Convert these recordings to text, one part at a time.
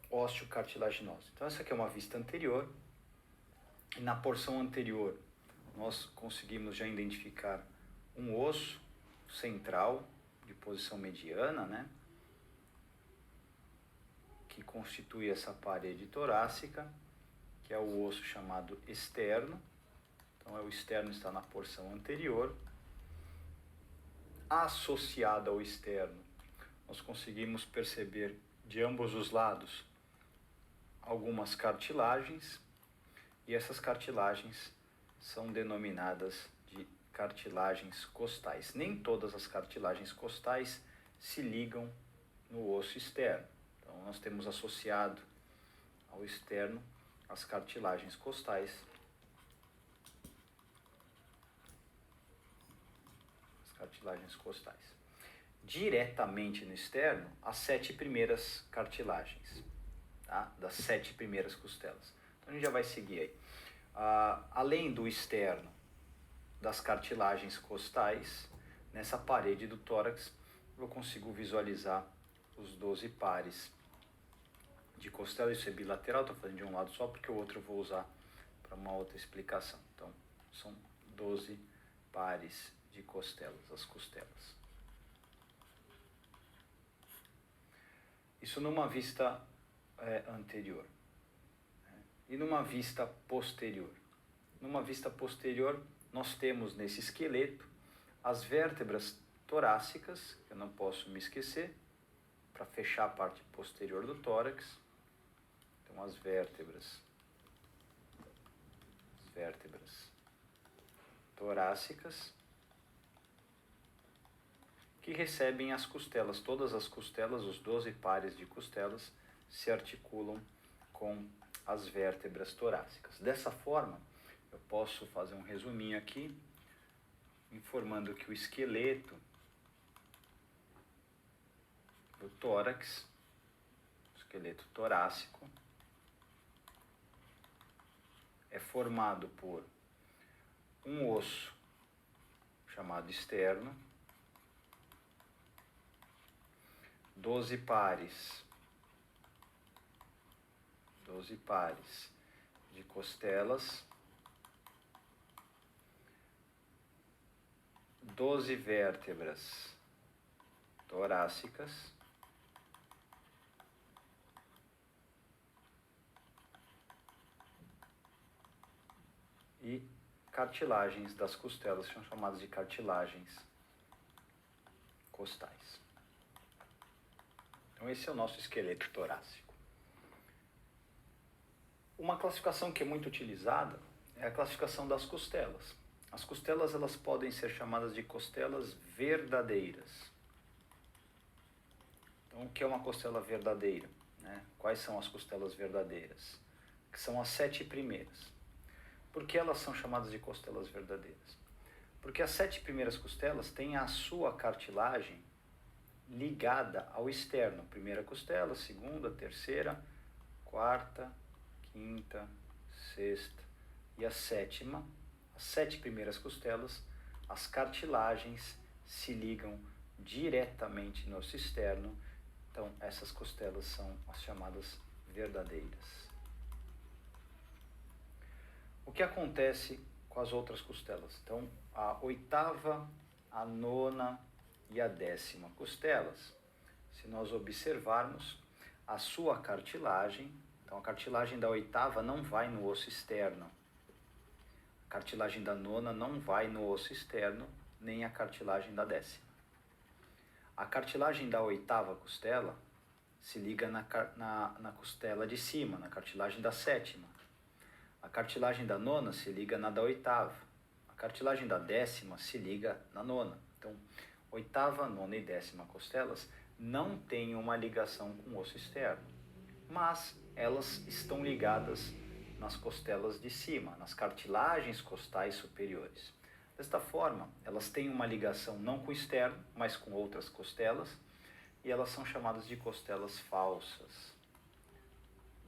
osteocartilaginosa. Então essa aqui é uma vista anterior, e na porção anterior nós conseguimos já identificar um osso central de posição mediana, né, que constitui essa parede torácica, que é o osso chamado externo. Então o externo está na porção anterior. Associado ao externo, nós conseguimos perceber de ambos os lados algumas cartilagens, e essas cartilagens são denominadas de cartilagens costais. Nem todas as cartilagens costais se ligam no osso externo. Então nós temos associado ao externo as cartilagens costais. As cartilagens costais. Diretamente no externo, as 7 primeiras cartilagens, tá? Das 7 primeiras costelas. Então a gente já vai seguir aí. Além do externo, das cartilagens costais, nessa parede do tórax, eu consigo visualizar os 12 pares de costelas. Isso é bilateral, estou falando de um lado só porque o outro eu vou usar para uma outra explicação. Então, são 12 pares de costelas, as costelas. Isso numa vista anterior. E numa vista posterior? Numa vista posterior, nós temos nesse esqueleto as vértebras torácicas, que eu não posso me esquecer, para fechar a parte posterior do tórax. Então as vértebras torácicas, que recebem as costelas. Todas as costelas, os 12 pares de costelas, se articulam com as vértebras torácicas. Dessa forma, eu posso fazer um resuminho aqui, informando que o esqueleto do tórax, o esqueleto torácico, é formado por um osso chamado externo, 12 pares de costelas, 12 vértebras torácicas, e cartilagens das costelas, são chamadas de cartilagens costais. Então esse é o nosso esqueleto torácico. Uma classificação que é muito utilizada é a classificação das costelas. As costelas, elas podem ser chamadas de costelas verdadeiras. Então o que é uma costela verdadeira, né? Quais são as costelas verdadeiras? Que são as 7 primeiras. Por que elas são chamadas de costelas verdadeiras? Porque as 7 primeiras costelas têm a sua cartilagem ligada ao externo. Primeira costela, segunda, terceira, quarta, quinta, sexta e a sétima. As 7 primeiras costelas, as cartilagens se ligam diretamente no osso externo. Então essas costelas são as chamadas verdadeiras. O que acontece com as outras costelas? Então, a 8ª, a 9ª e a 10ª costelas, se nós observarmos a sua cartilagem, então a cartilagem da 8ª não vai no osso externo, a cartilagem da 9ª não vai no osso externo, nem a cartilagem da 10ª. A cartilagem da 8ª costela se liga na costela de cima, na cartilagem da 7ª. A cartilagem da 9ª se liga na da 8ª. A cartilagem da 10ª se liga na 9ª. Então, 8ª, 9ª e 10ª costelas não têm uma ligação com o osso externo, mas elas estão ligadas nas costelas de cima, nas cartilagens costais superiores. Desta forma, elas têm uma ligação não com o externo, mas com outras costelas, e elas são chamadas de costelas falsas.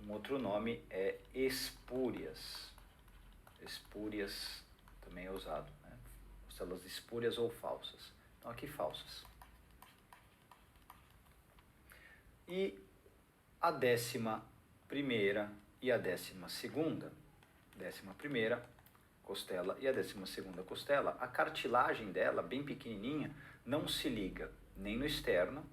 Um outro nome é espúrias. Espúrias também é usado, né? Costelas espúrias ou falsas. Então aqui falsas. E a 10ª primeira e a 12ª. 11ª costela e a 12ª costela. A cartilagem dela, bem pequenininha, não se liga nem no externo,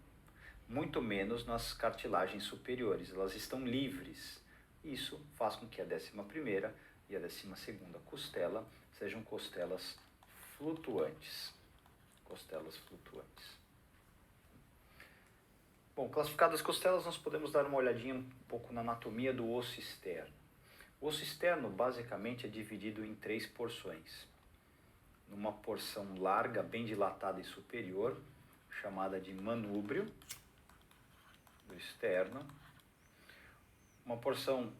muito menos nas cartilagens superiores. Elas estão livres. Isso faz com que a 11ª e a 12ª costela sejam costelas flutuantes. Costelas flutuantes. Bom, classificadas as costelas, nós podemos dar uma olhadinha um pouco na anatomia do osso externo. O osso externo, basicamente, é dividido em 3 porções. Numa porção larga, bem dilatada e superior, chamada de manúbrio do externo. Uma porção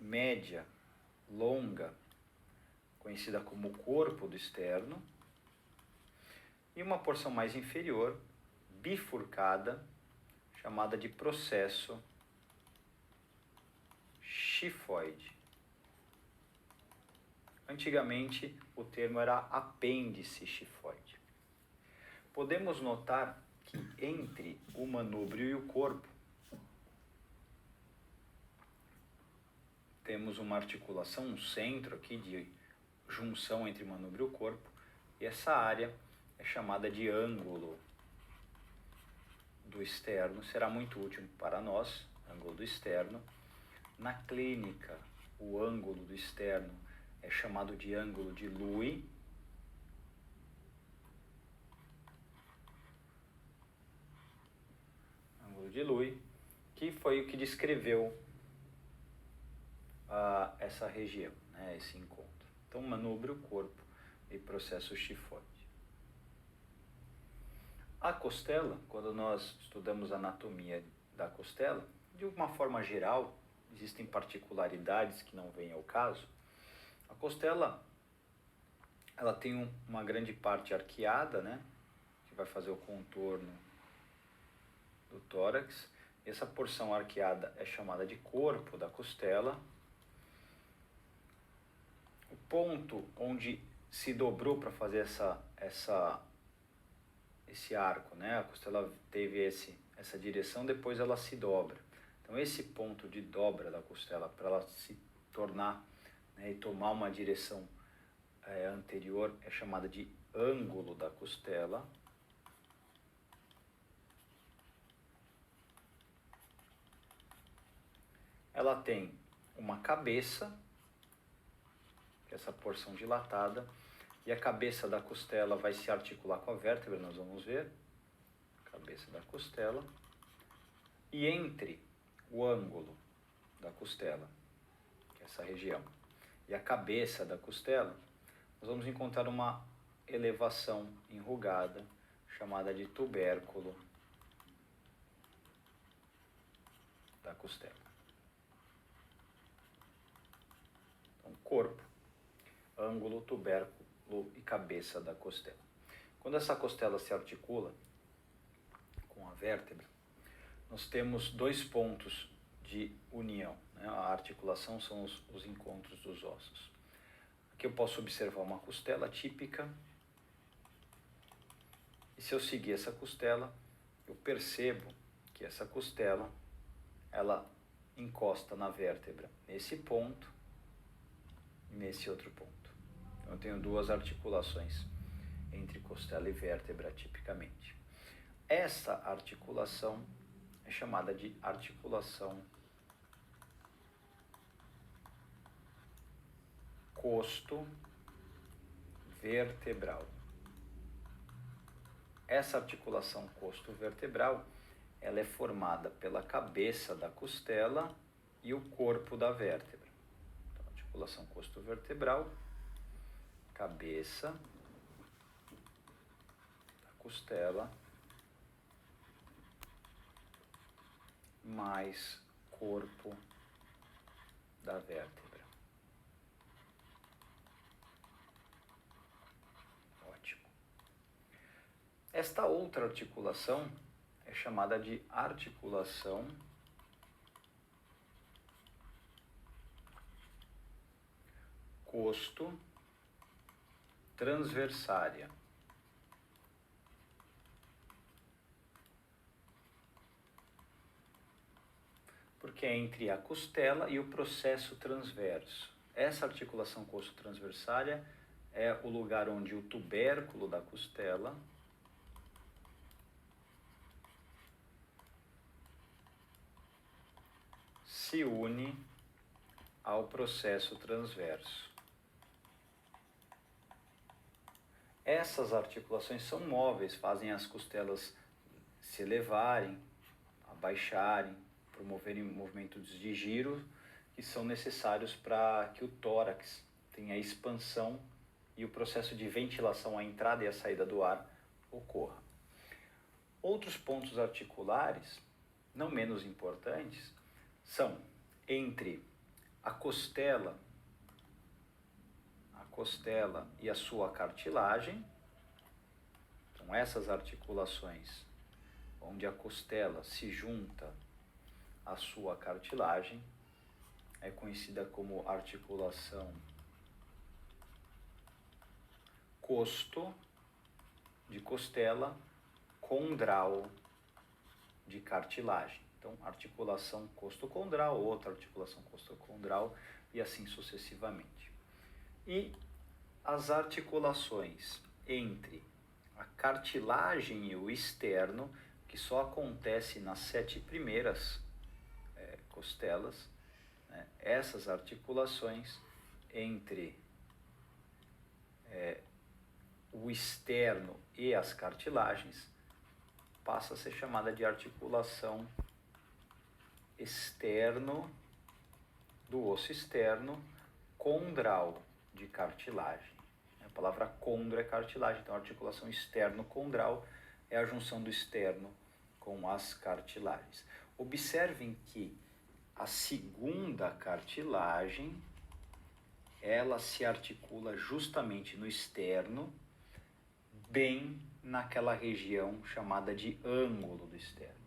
média, longa, conhecida como corpo do externo. E uma porção mais inferior, bifurcada, chamada de processo xifoide. Antigamente, o termo era apêndice xifoide. Podemos notar que entre o manúbrio e o corpo temos uma articulação, um centro aqui de junção entre o manúbrio e o corpo, e essa área é chamada de ângulo do externo. Será muito útil para nós, ângulo do externo. Na clínica, o ângulo do externo é chamado de ângulo de Louis. Ângulo de Louis, que foi o que descreveu essa região, né, esse encontro. Então, manúbrio, corpo e processo xifoide. A costela, quando nós estudamos a anatomia da costela, de uma forma geral, existem particularidades que não vêm ao caso. A costela, ela tem uma grande parte arqueada, né, que vai fazer o contorno do tórax. Essa porção arqueada é chamada de corpo da costela. O ponto onde se dobrou para fazer esse arco, né? A costela teve essa direção, depois ela se dobra. Então esse ponto de dobra da costela, para ela se tornar, né, e tomar uma direção anterior, é chamada de ângulo da costela. Ela tem uma cabeça, que é essa porção dilatada, e a cabeça da costela vai se articular com a vértebra, nós vamos ver. Cabeça da costela. E entre o ângulo da costela, que é essa região, e a cabeça da costela, nós vamos encontrar uma elevação enrugada, chamada de tubérculo da costela. Então, corpo, ângulo, tubérculo e cabeça da costela. Quando essa costela se articula com a vértebra, nós temos 2 pontos de união, né? A articulação são os encontros dos ossos. Aqui eu posso observar uma costela típica, e se eu seguir essa costela, eu percebo que essa costela, ela encosta na vértebra nesse ponto e nesse outro ponto. Então eu tenho 2 articulações entre costela e vértebra tipicamente. Essa articulação é chamada de articulação costo-vertebral. Essa articulação costo-vertebral, ela é formada pela cabeça da costela e o corpo da vértebra. Então, articulação costo-vertebral, cabeça da costela, mais corpo da vértebra. Ótimo. Esta outra articulação é chamada de articulação costo-transversária. Por porque é entre a costela e o processo transverso. Essa articulação costo-transversária é o lugar onde o tubérculo da costela se une ao processo transverso. Essas articulações são móveis, fazem as costelas se elevarem, abaixarem, promoverem movimentos de giro que são necessários para que o tórax tenha expansão e o processo de ventilação, a entrada e a saída do ar, ocorra. Outros pontos articulares, não menos importantes, são entre a costela e a sua cartilagem. Então, essas articulações onde a costela se junta à sua cartilagem é conhecida como articulação costo de costela, condral de cartilagem. Então, articulação costo-condral, outra articulação costo-condral e assim sucessivamente. E as articulações entre a cartilagem e o externo, que só acontece nas 7 primeiras costelas, né? Essas articulações entre o externo e as cartilagens passa a ser chamada de articulação externo do osso externo, condral de cartilagem. A palavra condro é cartilagem, então a articulação externo-condral é a junção do externo com as cartilagens. Observem que a segunda cartilagem, ela se articula justamente no externo, bem naquela região chamada de ângulo do externo.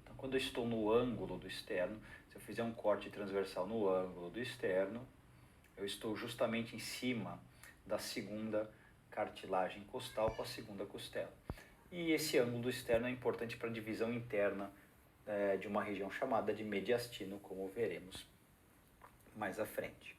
Então, quando eu estou no ângulo do externo, se eu fizer um corte transversal no ângulo do externo, eu estou justamente em cima da segunda cartilagem costal com a segunda costela. E esse ângulo externo é importante para a divisão interna de uma região chamada de mediastino, como veremos mais à frente.